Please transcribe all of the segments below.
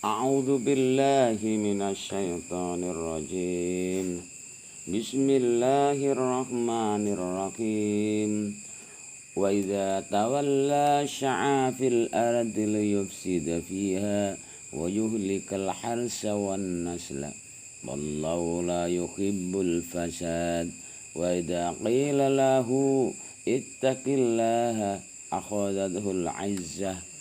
A'udzu billahi minasyaitonir rajim. Bismillahirrahmanirrahim. Wa idza tawalla sya'a fil ardi liyufsida fiha wa yuhlikal harsa wan nasla. Wallahu la yuhibbul fasad. Wa idza qila lahu ittaqillaha akhadhathul 'izzah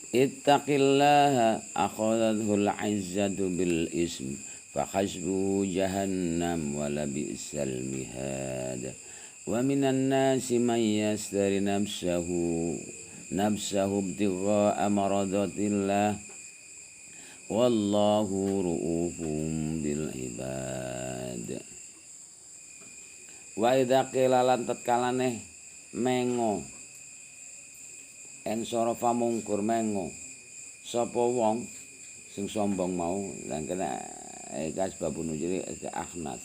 Ittaqillaha akhadhathul 'izzatu bil ism fakhasbuhu jahannam wa labi'sal mihad. Wa minan nasi man yashtari nafsahu ibtigha'a maradatillah wallahu ru'ufun bil ibad. Wa idza qila lan tatkalane mengo ensorofa mungkur mengo sapa wong sing sombong mau lan kena kasbabun jadi akhnas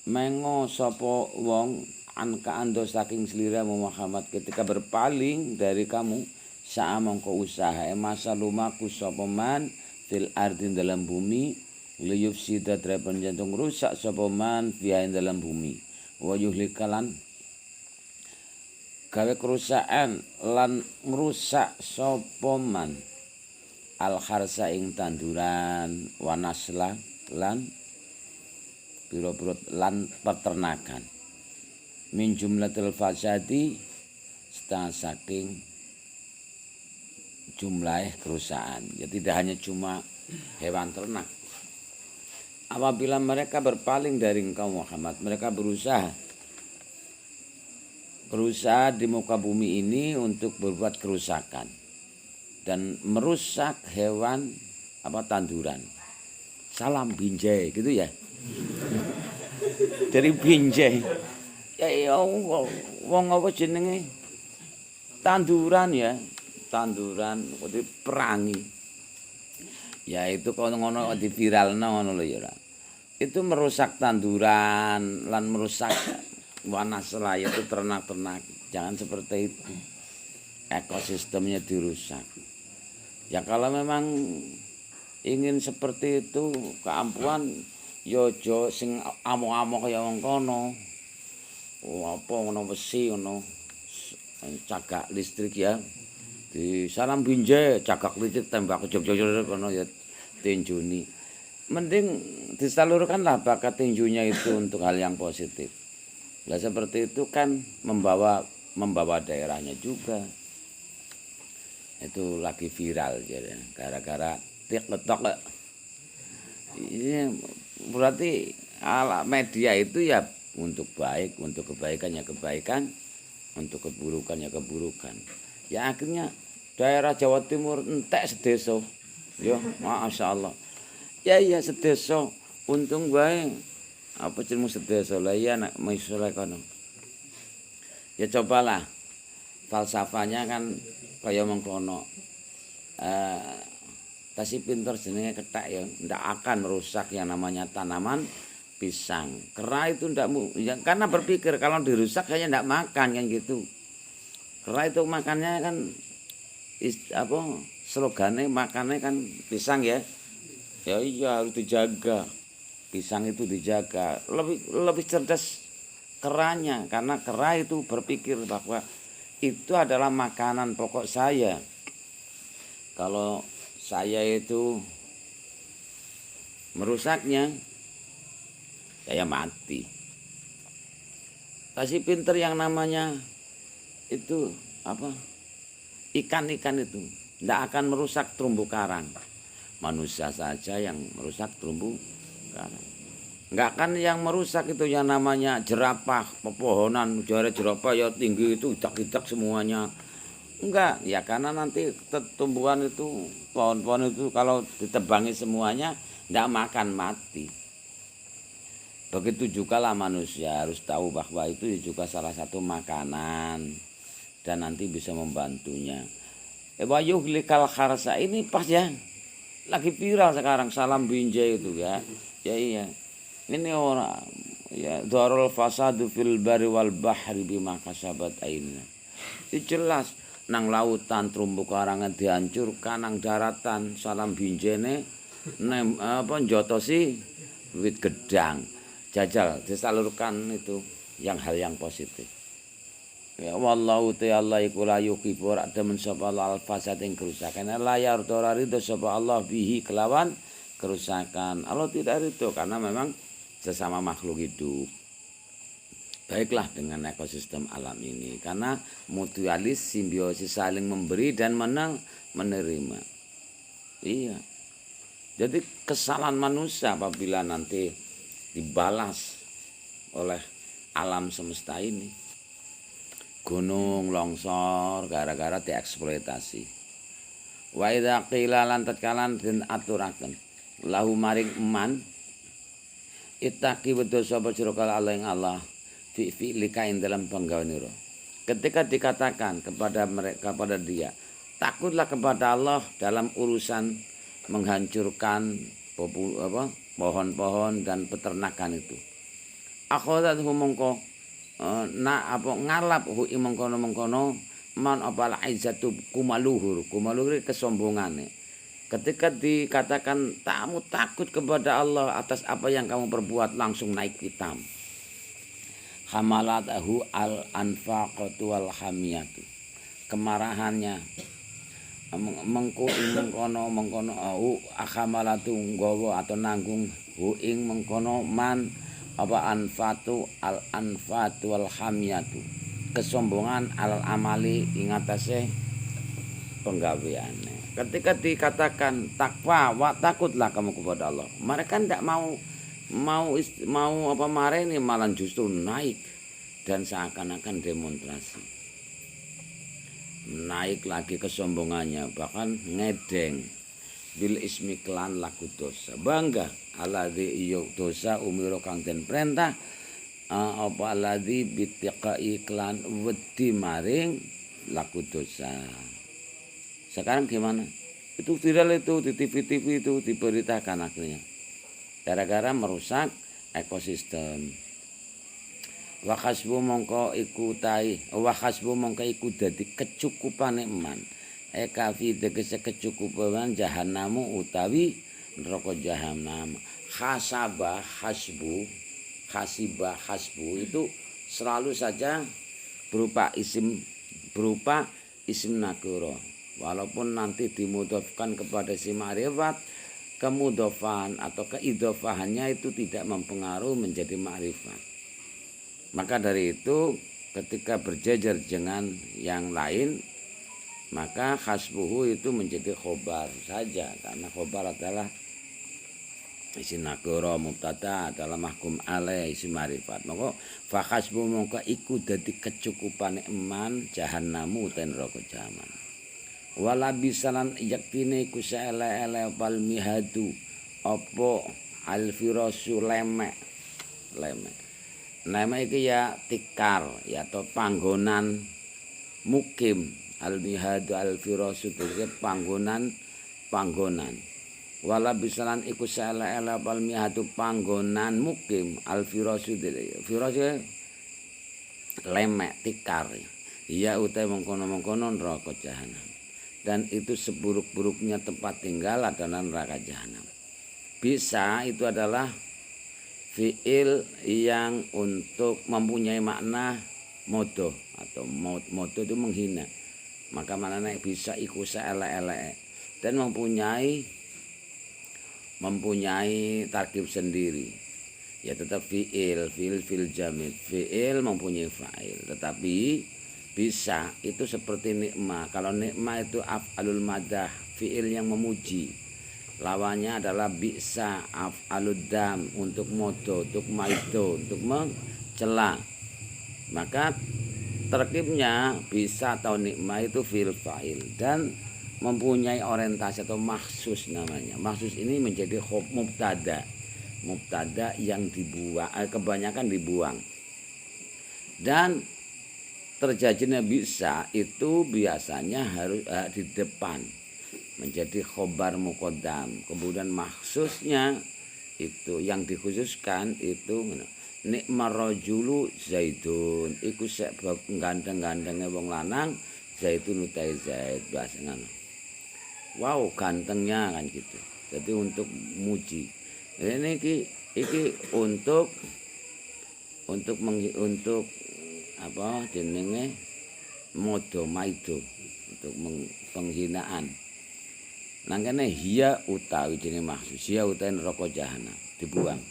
mengo sapa wong anka ando saking seliramu Muhammad ketika berpaling dari kamu sa'a mongko usaha masa lumaku sapa man fil ardi dalam bumi liyufsida trepen jantung rusak sapa man fiha dalam bumi wa yuhlikalan gawe kerusakan lan ngrusak sapa man al kharsa ing tanduran wanasla lan pira-pira lan peternakan min jumlatil fasadi setengah saking jumlah kerusakan ya tidak hanya cuma hewan ternak apabila mereka berpaling dari engkau Muhammad mereka berusaha di muka bumi ini untuk berbuat kerusakan dan merusak hewan tanduran. Salam binjai gitu ya. Dari binjai. Ya wong apa jenenge? Tanduran ya. Tanduran kok diperangi. Ya itu kalau ngono di viralno ngono lho ya. Itu merusak tanduran lan merusak wanaslah itu ternak-ternak jangan seperti itu ekosistemnya dirusak ya kalau memang ingin seperti itu keampuhan yojo sing amuk-amuk kaya wong kono apa ngono besi ngono cagak listrik ya di salam binjai cagak listrik tembak jog-jog kono ya tinjuni mending disalurkanlah bakat tinjunya itu untuk hal yang positif. Lah seperti itu kan membawa daerahnya juga. Itu lagi viral jadi gara-gara TikTok. Ini berarti ala media itu ya untuk baik, untuk kebaikannya kebaikan, untuk keburukannya keburukan. Ya akhirnya daerah Jawa Timur entek sedeso. Yo, masyaallah. Ya iya sedeso untung bae. Apa jenemu sedesa lah ya nak misalnya kono. Ya cobalah falsafahnya kan kaya mengkono. Tasi pinter jenenge kethek ya ndak akan merusak yang namanya tanaman pisang. Kera itu ndak ya, karena berpikir kalau dirusak kayaknya ndak makan kan gitu. Kera itu makannya kan slogannya makannya kan pisang ya. Ya iya harus dijaga. Pisang itu dijaga lebih cerdas keranya karena kera itu berpikir bahwa itu adalah makanan pokok saya kalau saya itu merusaknya saya mati. Kasih pinter yang namanya itu ikan-ikan itu tidak akan merusak terumbu karang, manusia saja yang merusak terumbu karang. Enggak kan yang merusak itu yang namanya jerapah, pepohonan, jerapah ya tinggi itu idak-idak semuanya. Enggak, ya karena nanti tumbuhan itu, pohon-pohon itu kalau ditebangi semuanya enggak makan mati. Begitu juga lah manusia harus tahu bahwa itu juga salah satu makanan dan nanti bisa membantunya. Wa yuhlikal kharsa ini pas ya. Lagi viral sekarang salam binjai itu ya. Ya iya. Ini orang ya darul fasadu fil bari wal bahri bima kasabat aina. Itu jelas nang lautan terumbu karangan dihancurkan, nang daratan salam binjene njotosi wit gedang. Jajal disalurkan itu hal yang positif. Ya wallahu ta'ala iku la yuhibbu demen sapa Allah al-fasad ing kerusakan. La yarda ridho sapa Allah bihi kelawan kerusakan. Allah tidak ridho karena memang sesama makhluk hidup. Baiklah dengan ekosistem alam ini karena mutualis simbiosis saling memberi dan menerima. Iya. Jadi kesalahan manusia apabila nanti dibalas oleh alam semesta ini. Gunung longsor gara-gara dieksploitasi. Wa idza qila lan tatkalan den aturaken lahu maring eman ittaqi wedha sapa sira Allah ing Allah fi likain dalam penggaweniro. Ketika dikatakan kepada mereka pada dia, takutlah kepada Allah dalam urusan menghancurkan pohon-pohon dan peternakan itu. Akhodat humongko ngalap hu mengkono-mengkono man apal aizatu kumaluhur kesombongane. Ketika dikatakan kamu takut kepada Allah atas apa yang kamu perbuat langsung naik hitam. Hamalatahu al-anfaqatu wal hamiyatu. Kemarahannya mengkono akhamalatu nggawa atau nanggung hu ing mengkono man apa anfatu al-anfatu wal hamiyatu. Kesombongan al amali ing atase penggaweane. Ketika dikatakan takwa, takutlah kamu kepada Allah. Mereka tidak mau mareni malah justru naik dan seakan-akan demonstrasi. Naik lagi kesombongannya, bahkan ngedeng bil ismi klan laku dosa. Bangga aladzi iyo dosa umiro kang den perintah apa aladzi bitiqai klan wedi maring laku dosa. Sekarang gimana? Itu viral itu di TV-TV itu diberitakan akhirnya. Gara-gara merusak ekosistem. Wa hasbu mongko iku iku dadi kecukupane eman. Kafi tegese kecukupan jahannamu utawi neraka jahanam. Hasibah hasbu itu selalu saja berupa isim nakira. Walaupun nanti dimudhofkan kepada si ma'rifat, kemudhofan atau keidofahannya itu tidak mempengaruhi menjadi ma'rifat. Maka dari itu ketika berjejer dengan yang lain, maka hasbuhu itu menjadi khobar saja, karena khobar adalah isim nakira, mubtada adalah mahkum alaih isim ma'rifat. Maka fa hasbu mongko iku dadi kecukupane eman jahannamu ten neraka jahanam. Wala bisalan yaktine iku saele-ele pal mihadu apa alfirasu lemek iki ya tikar ya atau panggonan mukim. Al-mihadu al-firasu itu panggonan. Wala bisalan iku saele-ele pal mihadu panggonan mukim al-firasu lemek tikar. Iya utai mengkono-mengkono neraka jahanam. Dan itu seburuk-buruknya tempat tinggal adalah neraka jahanam. Bisa itu adalah fiil yang untuk mempunyai makna modo atau modo itu menghina. Maka maknanya bisa iku saele-ele dan mempunyai tarkib sendiri. Ya tetap fiil jamid. Fiil mempunyai fa'il, tetapi bisa itu seperti nikmah. Kalau nikmah itu af'alul madah, fiil yang memuji. Lawannya adalah bisa af'alud dam untuk modo, untuk maido, untuk mencela. Maka terkibnya bisa atau nikmah itu fiil fa'il dan mempunyai orientasi atau maksus namanya. Maksus ini menjadi mubtada yang dibuang, kebanyakan dibuang. Dan terjadinya bisa itu biasanya harus di depan menjadi khobar muqaddam. Kemudian maksusnya itu yang dikhususkan itu nikmar rajulu zaidun iku sek gandeng-gandenge wong lanang Zaitun utai Zaid bahasa ngono. Wow, gantengnya kan gitu. Jadi untuk muji. Ini iki untuk apa jenenge modo maido untuk penghinaan. Nangkene hiya utawi jenenge maksud hiya utawi neraka jahanam dibuang.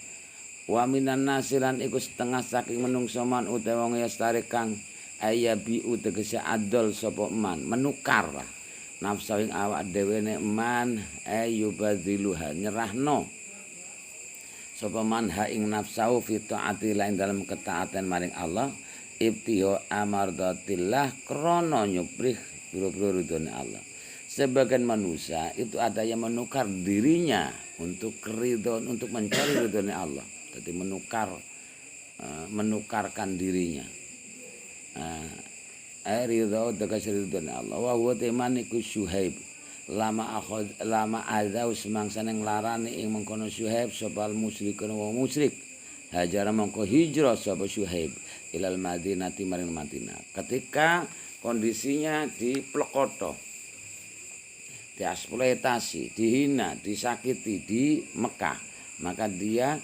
Wa minan nasilan iku setengah saking menungso man utawi wong yastari kang ayabi tegese adol sapa man menukar lah nafsu ing awak dhewe nek man ayubadiluha nyerahno sapa man ha ing nafsu fi taati lain dalam ketaatan maring Allah ibtiho amardatillah krana nyuprih pira-pira ridhone Allah. Sebagian manusia itu ada yang menukar dirinya untuk ridho, untuk mencari ridhone Allah. Jadi menukarkan dirinya. Ridho tegas ridhone Allah. Wa huwa teman iku Syuhaib. Lama azau semangsa ning larane ing mengkono Syuhaib sapa musyrikun wa musyrik. Hajara mongko hijrah sapa Syuhaib ilal Madinati maring Madinah. Ketika kondisinya diplekoto, dieksploitasi, dihina, disakiti di Mekah, maka dia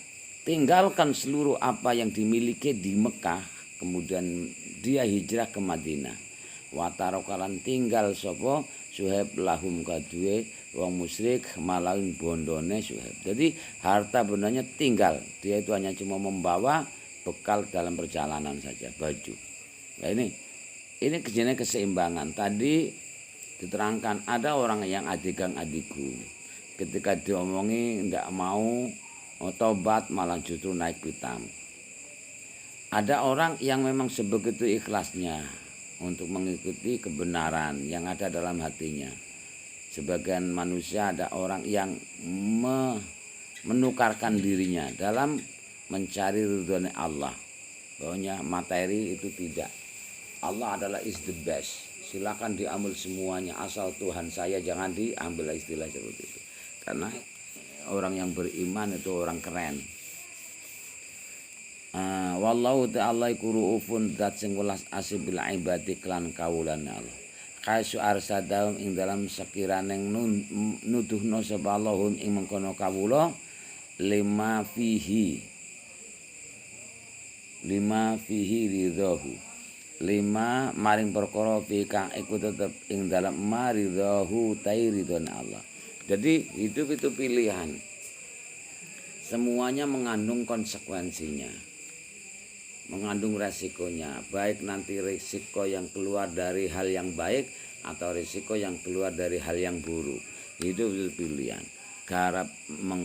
tinggalkan seluruh apa yang dimiliki di Mekah, kemudian dia hijrah ke Madinah. Watarokalan tinggal sapa Syuhaib lahum kadue wong musyrik malawin bondone Syuhaib. Jadi harta bendanya tinggal, dia itu hanya cuma membawa bekal dalam perjalanan saja, baju. Nah ini kejadian keseimbangan. Tadi diterangkan ada orang yang adigang adiku, ketika diomongi tidak mau tobat malah justru naik pitam. Ada orang yang memang sebegitu ikhlasnya untuk mengikuti kebenaran yang ada dalam hatinya. Sebagian manusia ada orang yang menukarkan dirinya dalam mencari ridhonya Allah. Pokoknya materi itu tidak. Allah adalah is the best. Silakan diambil semuanya asal Tuhan saya, jangan diambil istilah seperti itu. Karena orang yang beriman itu orang keren. Wallahu ta'ala iku ruufun zat sing welas asih bil ibadi klan kawulane Allah. Kaisu arsadahum ing dalam sekiraning nuduhna sapa Allahum ing mengkono kawula lima fihi ridhahu. Lima maring perkara fi kang iku tetep ing dalam maridhahu tairidon Allah. Jadi hidup itu pilihan. Semuanya mengandung konsekuensinya, mengandung resikonya, baik nanti resiko yang keluar dari hal yang baik atau resiko yang keluar dari hal yang buruk. Hidup itu pilihan. Garap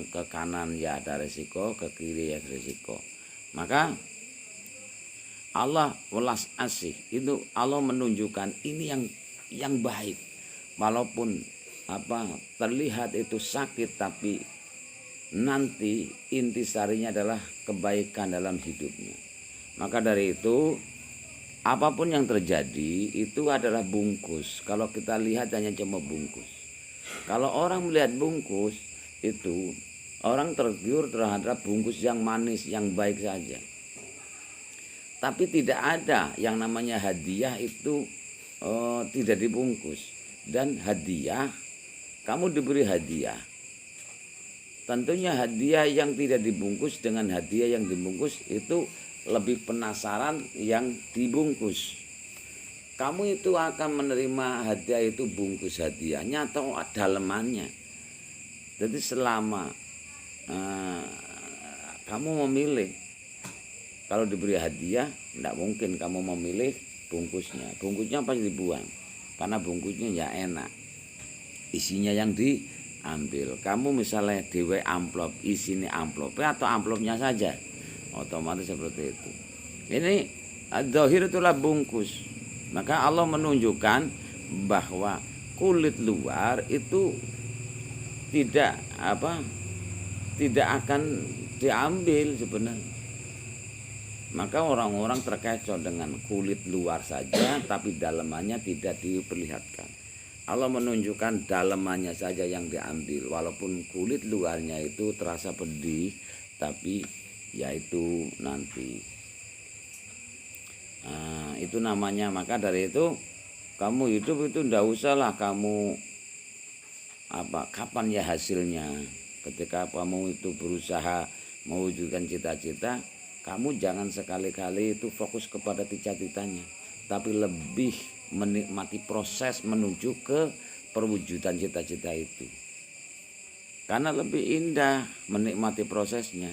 ke kanan ya ada resiko, ke kiri ya resiko. Maka Allah welas asih itu Allah menunjukkan ini yang baik, walaupun terlihat itu sakit, tapi nanti intisarinya adalah kebaikan dalam hidupnya. Maka dari itu apapun yang terjadi itu adalah bungkus. Kalau kita lihat hanya cuma bungkus. Kalau orang melihat bungkus itu orang tergiur terhadap bungkus yang manis, yang baik saja. Tapi tidak ada yang namanya hadiah itu tidak dibungkus. Dan hadiah, kamu diberi hadiah. Tentunya hadiah yang tidak dibungkus dengan hadiah yang dibungkus itu lebih penasaran yang dibungkus. Kamu itu akan menerima hadiah itu bungkus hadiahnya atau dalemannya. Jadi selama kamu memilih, kalau diberi hadiah, tidak mungkin kamu memilih bungkusnya. Bungkusnya pasti dibuang, karena bungkusnya ya enak. Isinya yang diambil. Kamu misalnya dewe amplop, isinya amplopnya atau amplopnya saja, otomatis seperti itu. Ini dzahir itulah bungkus. Maka Allah menunjukkan bahwa kulit luar itu tidak akan diambil sebenarnya. Maka orang-orang terkecoh dengan kulit luar saja, tapi dalamannya tidak diperlihatkan. Allah menunjukkan dalamannya saja yang diambil, walaupun kulit luarnya itu terasa pedih, tapi yaitu nanti. Itu namanya. Maka dari itu Kamu hidup itu ndak usahlah kamu kapan ya hasilnya. Ketika kamu itu berusaha mewujudkan cita-cita, kamu jangan sekali-kali itu fokus kepada cita-citanya, tapi lebih menikmati proses menuju ke perwujudan cita-cita itu. Karena lebih indah menikmati prosesnya.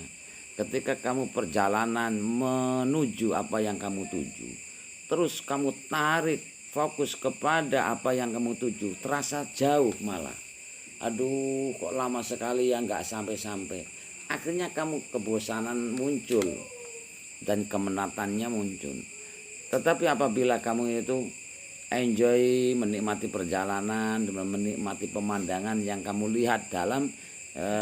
Ketika kamu perjalanan menuju apa yang kamu tuju, terus kamu tarik fokus kepada apa yang kamu tuju, terasa jauh malah. Aduh, kok lama sekali ya nggak sampai-sampai. Akhirnya kamu kebosanan muncul dan kemenatannya muncul. Tetapi apabila kamu itu enjoy menikmati perjalanan, menikmati pemandangan yang kamu lihat dalam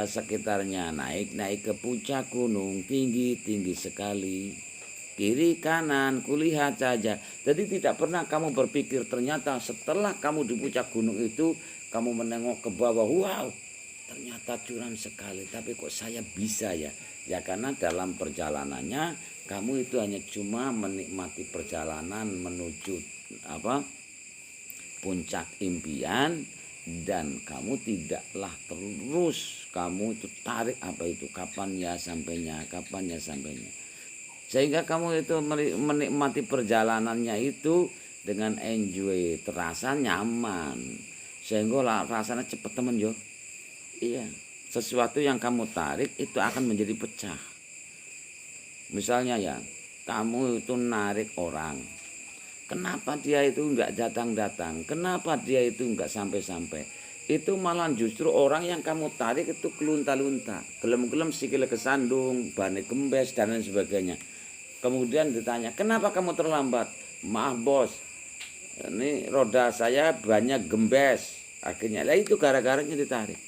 sekitarnya, naik ke puncak gunung, tinggi sekali, kiri kanan kulihat saja. Jadi tidak pernah kamu berpikir ternyata setelah kamu di puncak gunung itu kamu menengok ke bawah, wow, ternyata curam sekali, tapi kok saya bisa ya? Ya karena dalam perjalanannya kamu itu hanya cuma menikmati perjalanan menuju puncak impian, dan kamu tidaklah terus kamu itu tarik kapan ya sampainya. Sehingga kamu itu menikmati perjalanannya itu dengan enjoy, terasa nyaman, sehingga rasanya cepet temen yo. Iya, sesuatu yang kamu tarik itu akan menjadi pecah. Misalnya ya, kamu itu narik orang, kenapa dia itu enggak datang-datang, kenapa dia itu enggak sampai-sampai, itu malah justru orang yang kamu tarik itu kelunta-lunta, gelem-gelem sikile kesandung, bane gembes dan lain sebagainya. Kemudian ditanya, kenapa kamu terlambat? Maaf bos, ini roda saya banyak gembes. Akhirnya, itu gara-garanya ditarik.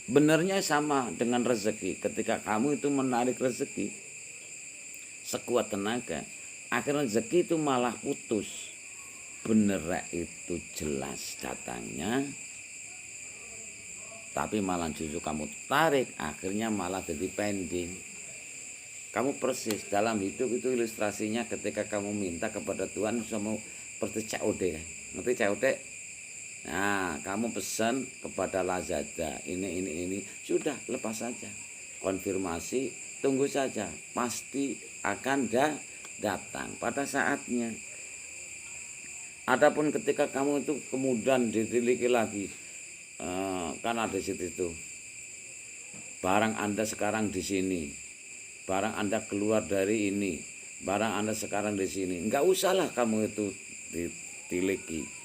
Benernya sama dengan rezeki. Ketika kamu itu menarik rezeki sekuat tenaga, akhirnya rezeki itu malah putus. Bener itu jelas datangnya, tapi malah justru kamu tarik, akhirnya malah jadi pending. Kamu persis dalam hidup itu ilustrasinya ketika kamu minta kepada Tuhan sama seperti COD. Ngerti COD? Nah, kamu pesan kepada Lazada, ini, sudah lepas saja. Konfirmasi, tunggu saja, pasti akan datang pada saatnya. Adapun ketika kamu itu kemudian ditiliki lagi, kan ada situ, barang Anda sekarang di sini, barang Anda keluar dari ini, barang Anda sekarang di sini. Enggak usahlah kamu itu ditiliki.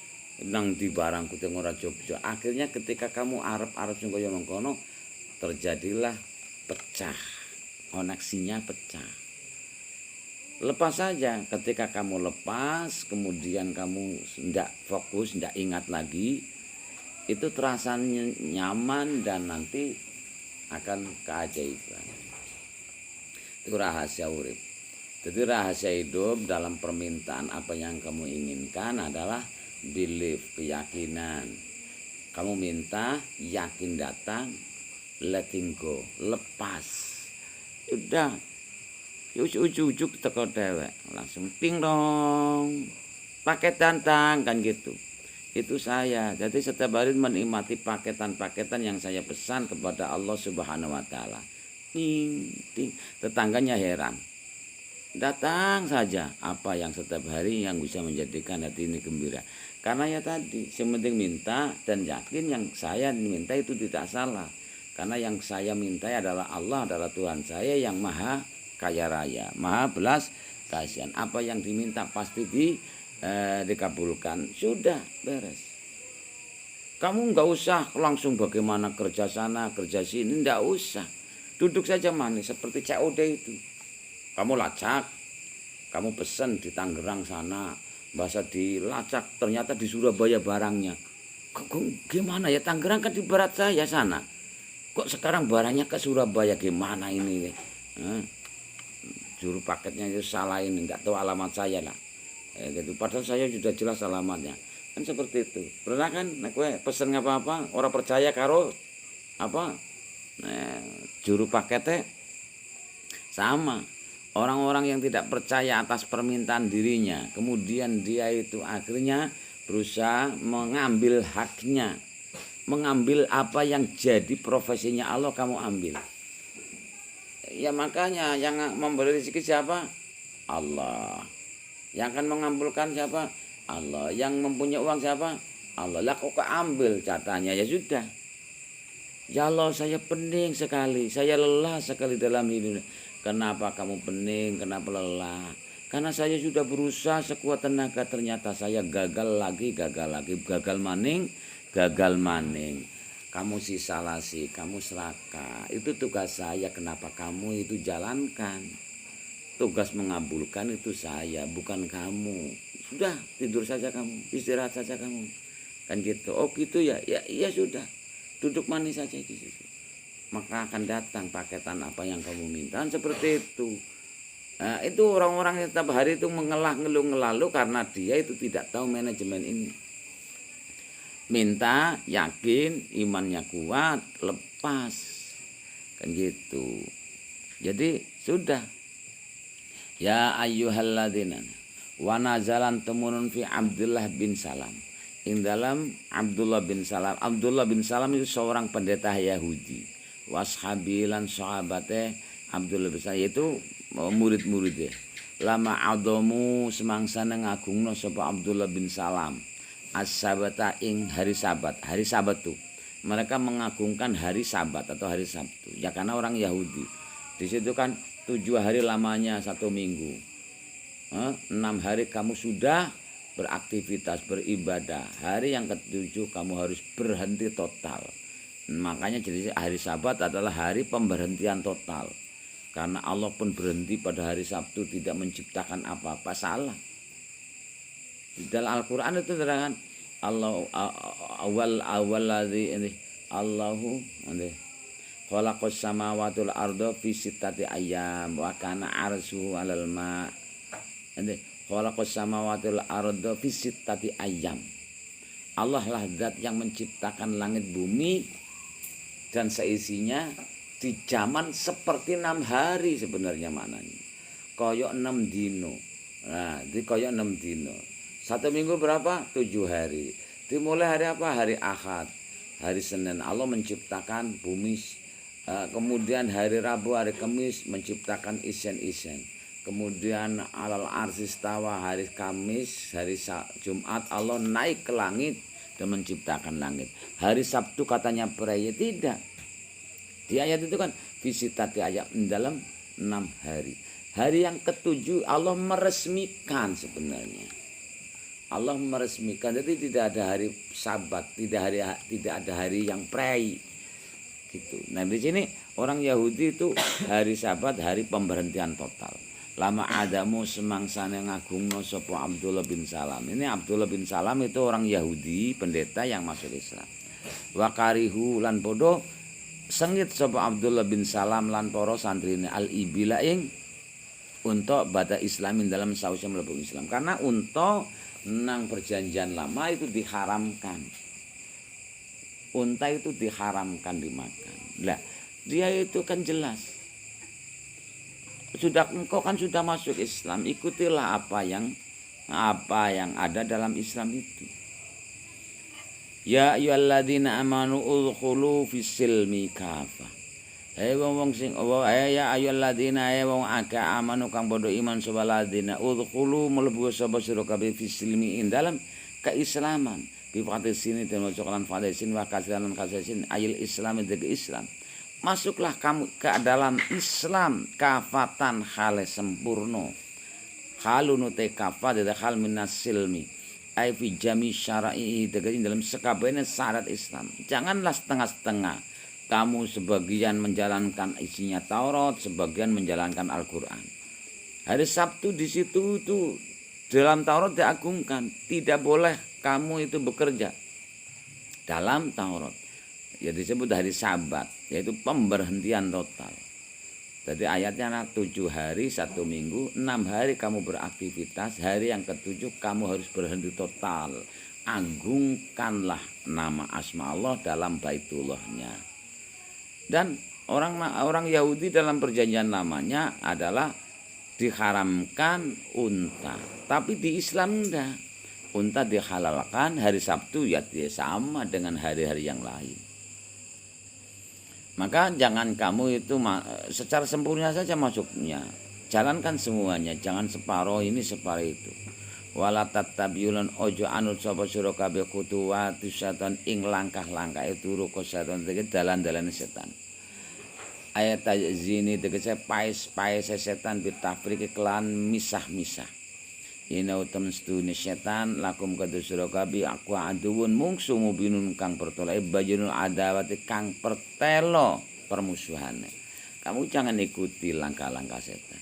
Nang di barangku teng ora Jogja. Akhirnya ketika kamu arep-arep sing kaya mengkono, terjadilah pecah. Koneksinya pecah. Lepas saja. Ketika kamu lepas, kemudian kamu ndak fokus, ndak ingat lagi, itu terasa nyaman dan nanti akan keajaiban. Itu rahasia urip. Jadi rahasia hidup dalam permintaan apa yang kamu inginkan adalah belief, keyakinan. Kamu minta, yakin datang, letting go, lepas. Udah, ujuk-ujuk teko dewek, langsung ting dong, paket datang kan gitu. Itu saya. Jadi setiap hari menikmati paketan-paketan yang saya pesan kepada Allah Subhanahu Wa Taala. Ting, ting. Tetangganya heran. Datang saja apa yang setiap hari yang bisa menjadikan hati ini gembira. Karena ya tadi, yang penting minta dan yakin yang saya minta itu tidak salah. Karena yang saya minta adalah Allah, adalah Tuhan saya yang maha kaya raya, maha belas kasihan. Apa yang diminta pasti dikabulkan. Sudah beres. Kamu nggak usah langsung bagaimana kerja sana, kerja sini, nggak usah. Duduk saja manis seperti COD itu. Kamu lacak, kamu pesen di Tangerang sana, bahasa dilacak, ternyata di Surabaya barangnya. Kok gimana ya, Tangerang kan di barat saya sana. Kok sekarang barangnya ke Surabaya, gimana ini? Juru paketnya itu salah ini, nggak tahu alamat saya lah. Gitu. Padahal saya sudah jelas alamatnya. Kan seperti itu. Pernah kan, gue pesen apa-apa, orang percaya karo apa? Juru paketnya sama. orang-orang yang tidak percaya atas permintaan dirinya, kemudian dia itu akhirnya berusaha mengambil haknya, mengambil apa yang jadi profesinya Allah, kamu ambil. Ya makanya yang memberi rezeki siapa? Allah. Yang akan mengabulkan siapa? Allah. Yang mempunyai uang siapa? Allah. Lah kok ambil catanya, ya sudah. Ya Allah, saya pening sekali, saya lelah sekali dalam hidup. Kenapa kamu pening? Kenapa lelah? Karena saya sudah berusaha sekuat tenaga, ternyata saya gagal lagi, gagal maning. Kamu sisalasi, kamu serakah. Itu tugas saya, kenapa kamu itu jalankan? Tugas mengabulkan itu saya, bukan kamu. Sudah, tidur saja kamu, istirahat saja kamu. Kan gitu. Oh gitu ya, ya sudah. Duduk manis saja di situ. Maka akan datang paketan apa yang kamu minta, seperti itu. Nah, itu orang-orang yang setiap hari itu ngeluh karena dia itu tidak tahu manajemen ini. Minta, yakin, imannya kuat, lepas. Kan gitu. Jadi sudah. Ya ayyuhalladzina wa nazalan temunun fi Abdullah bin Salam. Ing dalam Abdullah bin Salam. Abdullah bin Salam itu seorang pendeta Yahudi. Washabilan sahabate Abdullah bin Salam itu murid-muridnya. Lama adomu semangsana ngagungno sapa Abdullah bin Salam. As-sabata ing hari Sabat. Hari Sabat tuh mereka mengagungkan hari Sabat atau hari Sabtu. Ya karena orang Yahudi. Di situ kan 7 hari lamanya 1 minggu. 6 hari kamu sudah beraktivitas, beribadah. Hari yang ke-7 kamu harus berhenti total. Makanya jadi hari Sabat adalah hari pemberhentian total. Karena Allah pun berhenti pada hari Sabtu, tidak menciptakan apa-apa, salah. Di dalam Al-Quran itu terangkan Allah awal ladzi ini Allahu khalaqas samawati wal arda fi sittati ayyam wa kana arsyu 'alal ma. Khalaqas samawati wal arda fi sittati ayyam. Allah lah zat yang menciptakan langit bumi dan seisinya di zaman seperti 6 hari sebenarnya maknanya. Koyok 6 dino. Nah, di koyok 6 dino. 1 minggu berapa? 7 hari. Dimulai hari apa? Hari Ahad. Hari Senin Allah menciptakan bumi. Kemudian hari Rabu, hari Kamis menciptakan isen-isen. Kemudian alal arsistawa hari Kamis, hari Jumat Allah naik ke langit dan menciptakan langit. Hari Sabtu katanya peraya, tidak. Di ayat itu kan visitati ayat dalam 6 hari. Hari yang ke-7 Allah meresmikan sebenarnya. Allah meresmikan, jadi tidak ada hari Sabat, tidak ada hari yang prei gitu. Nah di sini orang Yahudi itu hari Sabat hari pemberhentian total. Lama adamu semangsane ngagungno sapa Abdullah bin Salam. Ini Abdullah bin Salam itu orang Yahudi pendeta yang masuk Islam. Wakarihu lan podo sengit sapa Abdullah bin Salam lan para santrine al-ibila ing untuk bada Islamin dalam sausnya mlebu Islam. Karena untuk nang perjanjian lama itu diharamkan. Unta itu diharamkan dimakan. Lah, dia itu kan jelas. Engkau kan sudah masuk Islam, ikutilah apa yang ada dalam Islam itu. Ya ayyuhalladzina amanu udkhulu fis-silmi kafah. Wong sing ya ayyuhalladzina wong akeh amanu kang padha iman sapa ladina udkhulu mlebu sapa sira kabeh fis-silmi ing dalam keislaman. Bi sini dan cokolan fadisin wa kasiran kasisin ayil Islam itu Islam. Masuklah kamu ke dalam Islam kafatan hale sempurna. Halunu te kafa dari hal minas silmi. Ai fi jami syara'i dalam sekabehane syarat Islam. Janganlah setengah-setengah. Kamu sebagian menjalankan isinya Taurat, sebagian menjalankan Al-Qur'an. Hari Sabtu di situ itu dalam Taurat diagungkan, tidak boleh kamu itu bekerja dalam Taurat. Ya disebut hari Sabat, yaitu pemberhentian total. Jadi ayatnya 7 hari 1 minggu, 6 hari kamu beraktivitas, hari yang ke-7 kamu harus berhenti total. Agungkanlah nama asma Allah dalam Baitullahnya. Dan orang Yahudi dalam perjanjian lamanya adalah diharamkan unta. Tapi di Islam enggak. Unta dihalalkan, hari Sabtu ya dia sama dengan hari-hari yang lain. Maka jangan kamu itu secara sempurna saja masuknya. Jalankan semuanya, jangan separuh ini separuh itu. Wala tattabiulan ojo anut sapa sira kabeh khutuwati setan ing langkah-langkah turu setan iki dalan-dalan setan. Ayat zini tegese paes-paes setan bitafriq kelan misah-misah. Ina utam stune setan lakum kadu sira kabeh aku aduun mungsu mubinun kang pertoleh bajinul adawati kang pertelo permusuhane. Kamu jangan ikuti langkah-langkah setan.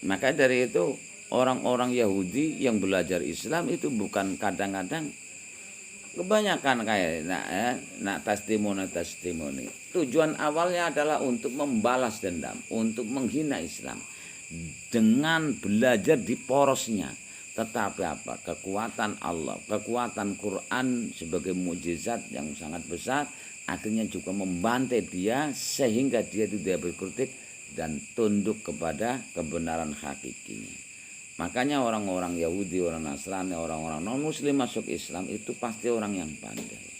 Maka dari itu orang-orang Yahudi yang belajar Islam itu bukan kadang-kadang kebanyakan kayak testimoni. Tujuan awalnya adalah untuk membalas dendam, untuk menghina Islam dengan belajar di porosnya. Tetapi apa? Kekuatan Allah, kekuatan Quran sebagai mukjizat yang sangat besar akhirnya juga membantai dia sehingga dia tidak berkutik dan tunduk kepada kebenaran hakikinya. Makanya orang-orang Yahudi, orang Nasrani, orang-orang non-Muslim masuk Islam itu pasti orang yang pandai.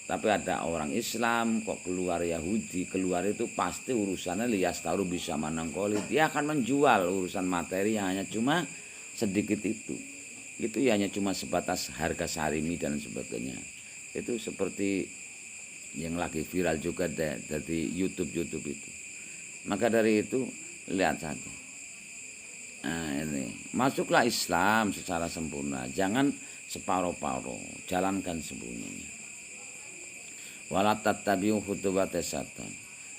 Tapi ada orang Islam kok keluar Yahudi, keluar itu pasti urusannya lias taruh bisa manangkoli. Dia akan menjual urusan materi yang hanya cuma sedikit itu. Itu ya hanya cuma sebatas harga sarimi dan sebagainya. Itu seperti yang lagi viral juga dari YouTube itu. Maka dari itu lihat saja. Nah ini masuklah Islam secara sempurna, jangan separuh-paruh, jalankan semuanya. Wala tattabi'u khutuwati setan.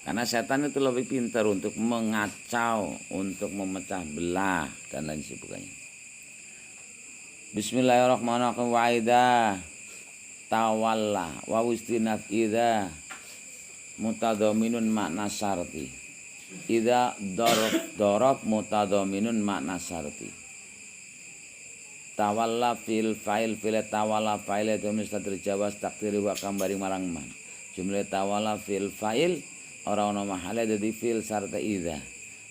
Karena setan itu lebih pintar untuk mengacau, untuk memecah belah dan lain sebagainya. Bismillahirrahmanirrahim. Wa idza tawalla wa ustinat idza mutadhaminun makna syarti. Idza darab mutadhaminun makna syarti. Tawalla fil fa'il fil tawalla fa'il itu mustaqil jawaz takdiri wa kambari marang man. Jumlah tawalla fil fa'il ora ono mahale dadi fil sarta idza.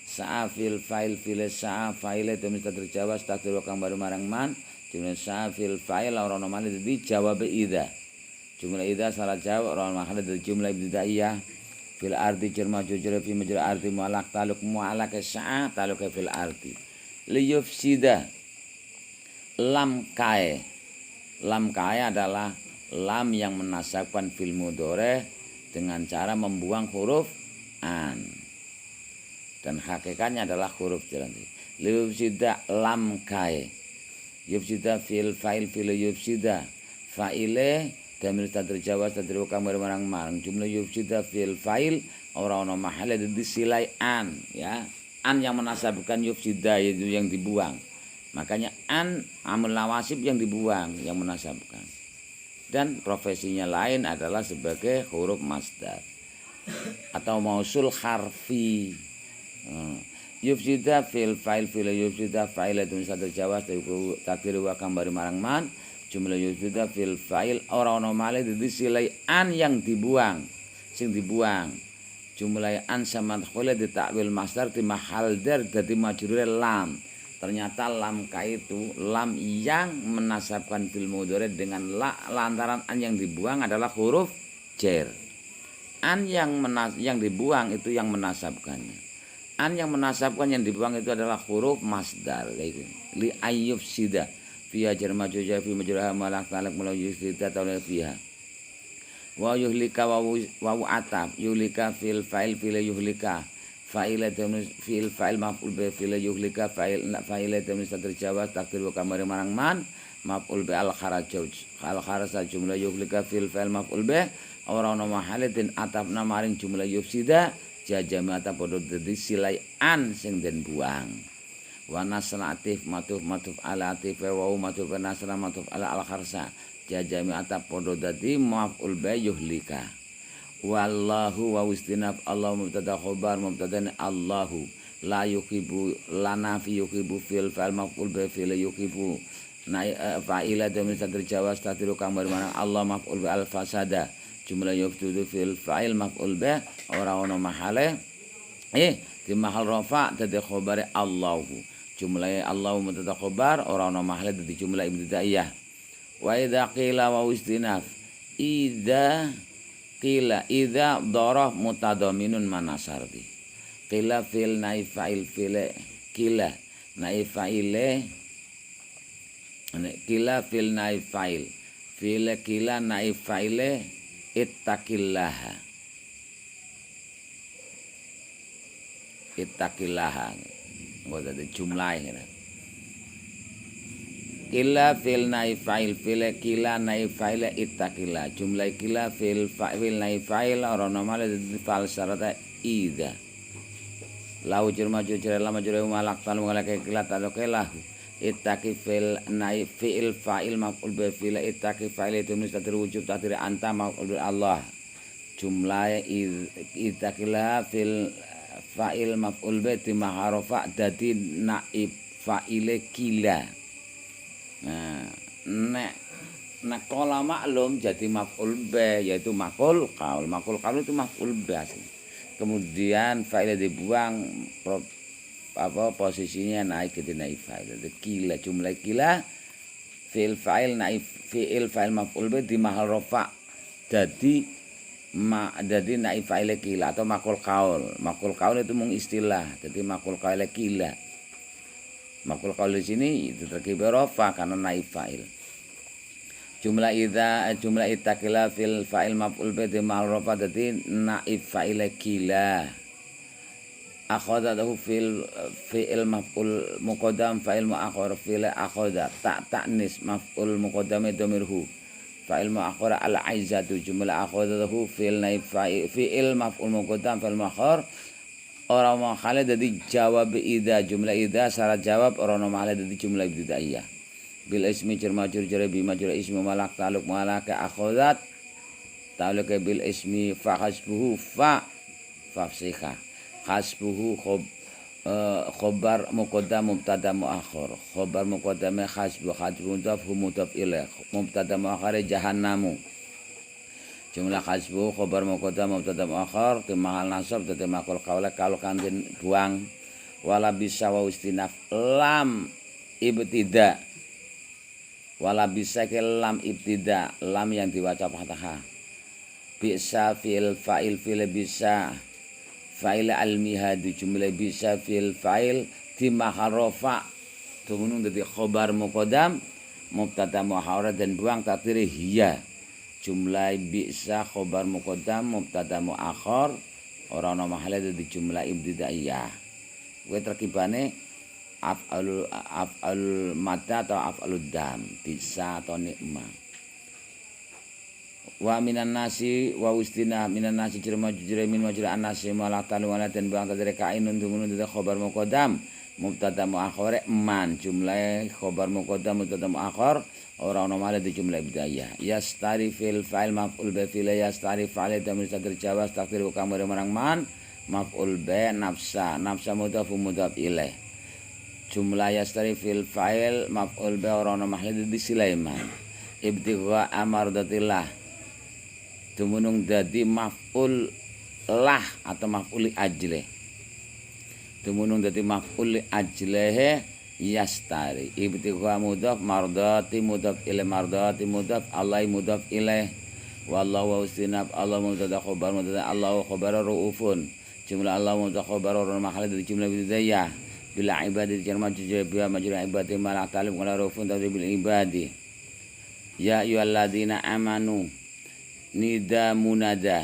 Sa'a fil fa'il fil sa'a fa'il itu mustaqil jawaz takdiri wa kambari marang man. Jumlah sa'a fil fa'il ora ono mahale dadi jawab idza. Jumlah idza salah jawab ora ono mahale dadi jumlah ibtidaiyah. Fil ardi jerma jujur fi majra ardi mu'alaq taluk mu'alaq sa'a taluk fil ardi. Liyufsida lam kae adalah lam yang menasabkan fil mudhari dengan cara membuang huruf an dan hakikatnya adalah huruf jalan. Liyufsida lam kae yufsida fil fa'il fil yufsida fa'ile damir terjawaz terjawab kamar marang jumlah yufsida fil fa'il ora ono mahale disilai an ya an yang menasabkan yufsida itu yang dibuang. Makanya an amul nawasib yang dibuang, yang menasabkan. Dan profesinya lain adalah sebagai huruf masdar atau mausul harfi. Yufsida fil fa'il fil yufsida fa'il itu bisa terjawaz takdir wa kambari marang man. Jumlah yufsida fil fa'il ora ono male disilai an yang dibuang, sing dibuang. Jumlah an sama khole ditakwil masdar di mahal dar dadi majrur lam. Ternyata lam ka itu lam yang menasabkan fil mudhari dengan lantaran an yang dibuang adalah huruf jar. An yang dibuang itu yang menasabkannya. An yang menasabkan yang dibuang itu adalah huruf masdar kayak gitu. Li ayyub sida fiha jar majrur fi majraha malak talak melalui sida taula fiha. Wa yuhlika wa ataf yuhlika fil fa'il fil yuhlika. Fa'ilatun fil fa'il maf'ul bi fil yuhlika fa'ilatun terjawaz takdir wa kamar marang man maf'ul bi al kharaj jumlah yuhlika fil fa'il maf'ul bi ora ono mahalatin atafna maring jumlah yufsida jajamata padha dadi silai an sing den buang. Wa nasratif matuf ala atif wa matuf nasra matuf ala al kharsa jajamata padha dadi maf'ul bi yuhlika. Wallahu wa istinab Allah mubtada khabar mubtada Allahu la yuhibbu lana fi yuhibbu fil fa'il maf'ul bi fil yuhibbu fa'ila damir terjawaz tadiru kamar mana Allah maf'ul bi al fasada jumlah yuftudu fil fa'il maf'ul bi ora ono mahale di mahal rafa dadi khabare Allahu. Jumlahe Allahu mubtada khabar ora ana mahal dadi jumlah ibtidaiyah. Wa idza qila wa istinaf. Idza dharaf mutadaminun manasarbi. Qila fil naif fa'il fil qila naif fa'ile qila fil naif fa'il fil qila naif fa'ile ittaqillaha nggo dadi jumlahe Kila fil naif fa'il fil kila naif fa'il ittaqillah jumlah kila fil fa'il naif fa'il ora normal di fal syarata idza lau jurma jure lama jure malak tal mengalake kila talokelah ittaqi fil naif fi'il fa'il maf'ul bi fil ittaqi fa'il itu mustatir wujub takdir anta maf'ul bi Allah jumlah ittaqillah fil fa'il maf'ul bi di maharofa dadi naif fa'ile kila. Nah, nek qala maklum jadi maf'ul bih yaitu maqul qaul. Maqul qaul itu maf'ul bih. Kemudian fa'il dibuang posisinya naik ke naif fa'il. Jadi kila jumlah kila fi'il fa'il naif fi'il fa'il maf'ul bih di mahal rafa. Jadi naif fa'il kila atau maqul qaul. Maqul qaul itu mung istilah. Jadi maqul qaul kila. Maqul qaul di sini itu terkibah rafa karena naif fa'il. Jumlah ittaqila fil fa'il maf'ul bi ma'al rafa dadi naif fa'il kila. Akhadhahu fil fi'il maf'ul muqaddam fa'il mu'akhkhar fil akhadha ta'nis maf'ul muqaddam dhamirhu fa'il mu'akhkhar al aizatu jumlah akhadhahu fil naif fi'il maf'ul muqaddam fa'il mu'akhkhar orang makhluk jadi jawab idza jumlah idza syarat jawab orang makhluk jadi jumlah ibtidaiyah bil ismi jar majrur jar bi majrur ismi malak ta'alluq malak akhadhat ta'alluq bil ismi fa hasbuhu fa fafsiha hasbuhu khabar muqaddam mubtada muakhir khabar muqaddam hasbu mudaf mudaf ilaih mubtada muakhir jahannamu jumlah hasbu khabar muqaddam mubtada muakhir ti mahal nasab dadi maqul qaula kalau kangen buang wala bisa wa istinaf lam ibtida wala bisa ke lam ibtida lam yang diwaca fathah bisa fil fa'il fil bisa fa'il almihad jumlah bisa fil fa'il ti mahal rafa tumunung dadi khabar muqaddam mubtada muakhir dan buang takdir hiya jumlah bisa khobar muqaddam mubtada muakhir ora ana mahale dadi jumlah ibtidaiyah kuwi terkibane af'al madda atau af'alud dam bisa atau nikma wa minan nasi wa ustina minan nasi jirma min majra an-nasi malatan wala dan bang tadri kainun tumunun dadi khobar muqaddam mubtada muakhir man jumlah khobar muqaddam mubtada muakhir ora ono male di jumlah ibtidaiyah yastari fil fa'il maf'ul bi fil yastari fa'il damir sagir jawas takdir kamar marang man maf'ul bi nafsa mudaf ilaih jumlah yastari fil fa'il maf'ul bi ora ono male di Sulaiman ibtigha amardatillah tumunung dadi maf'ul lah atau maf'ul ajle tumunung dadi maf'ul ajlehe yastari ibtigha mudaf mardati mudaf ilaih mardati mudaf alai mudaf ilaih wallahu wa ustinab Allah mubtada khabar mubtada Allahu khabar ruufun jumlah Allah mubtada khabar ora mahal dari jumlah ibtidaiyah bila ibadi jarma juzabiyah majrur ibadi malak talib qala ruufun tadri bil ibadi ya ayyuhalladzina amanu nida munada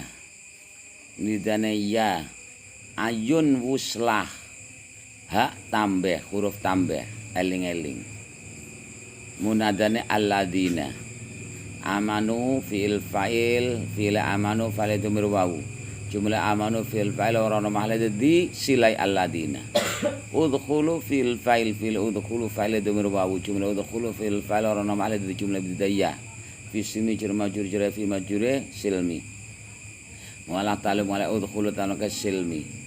nidane ya ayun wuslah hak tambah huruf tambah eling-eling munadane alladzina amanu fi'il fa'il fi'il amanu fa'il dhamir wawu jumlah amanu fi'il fa'il ora ono mahal di silai alladzina udkhulu fi'il fa'il fi'il udkhulu fa'il dhamir wawu jumlah udkhulu fi'il fa'il ora ono mahal di jumlah ibtidaiyah fi simi jar majrur jar fi majrur silmi wala ta'ala wala udkhulu tanaka silmi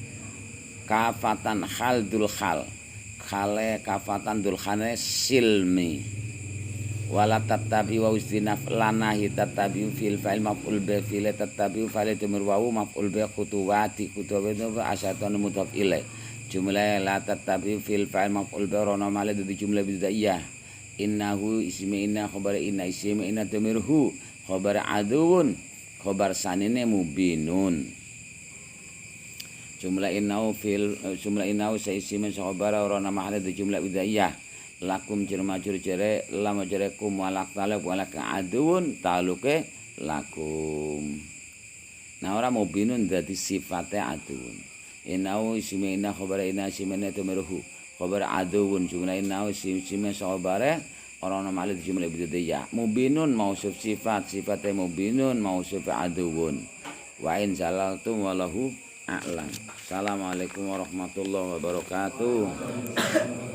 kafatan khal dul khal khale kafatan dul khane silmi wala tatabi wa ustinaf lanahi tatabi fil fa'il maf'ul bi fil tatabi fa'il tumir wawu maf'ul bi khutuwati asyatun mudhaf ilai jumlah la tatabi fil fa'il maf'ul bi rono male di jumlah bidaiyah innahu ismi inna khabar inna ismi inna tumirhu khabar aduun khabar sanine mubinun jumlah innahu saisiman khabar rono male di jumlah bidaiyah lakum jermajur jere lama jerekum walak talak walak aduun taluke lakum. Nah ora mubinun dadi sifate aduun. Inau isime inna khabar inna simene tumeruhu khabar aduun jumlah inau isime khabare ora ana malih jumlah bidaya. Mubinun mausuf sifate mubinun mausuf aduun. Wa in salatum walahu a'lam. Assalamualaikum warahmatullahi wabarakatuh.